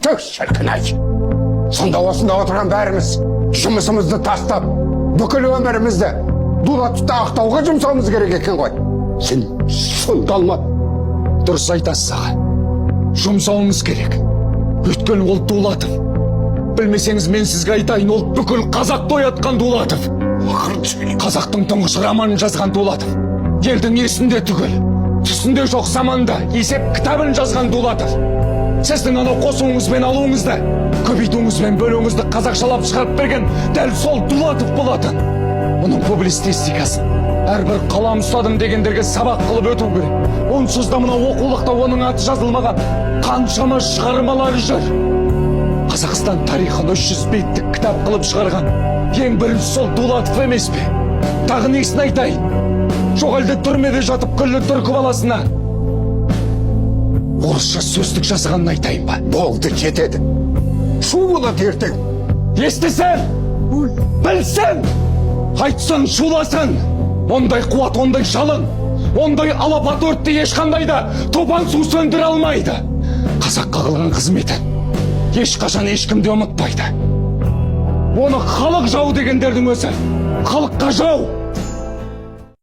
Түк шіркін-ай. Сонда осында отырған бәріміз жұмысымызды тастап, бүкіл өмірімізді дулатты ақтауға жұмсауымыз керек екен ғой. Сен сонда алма. Дұрыс айтасыз аға. Жұмсауымыз керек. Өйткені ол Дулатов. Білмесеңіз мен сізге айтайын, ол бүкіл қазақты оятқан Дулатов. Қазақтың тұңғыш романын жазған Дулатов. Елдің есінде түгел, түсінде жоқ заманда есеп кітабын жазған Дулатов. Сіздің анау қосуыңыз бен алуыңызды, көбейтуіңіз бен бөлуіңізді қазақшалап шығарып берген дәл сол Дулатов болатын. Оның публицистикасын әрбір қалам ұстадым дегендерге сабақ қылып өту керек. Онсыз да мына оқулықта оның аты жазылмаған қаншама шығармалары жүр. Қазақстан тарихын 300 беттік кітап қылып шығарған ең бірінші сол Дулатов емес пе? Тағы несін айтайын? Жоқ әлде түрмеде жатып күллі түркі баласына орысша сөздік жазғанын айтайын ба? Болды, жетеді. Шу болады ертең. Естісен, білсен, айтсын, шуласын. Ондай қуат, ондай жалын, ондай алапат өртті ешқандай да топан су сөндіре алмайды. Қазаққа қылған қызметін ешқашан ешкімде ұмытпайды. Оны халық жау дегендердің өзі халыққа жау.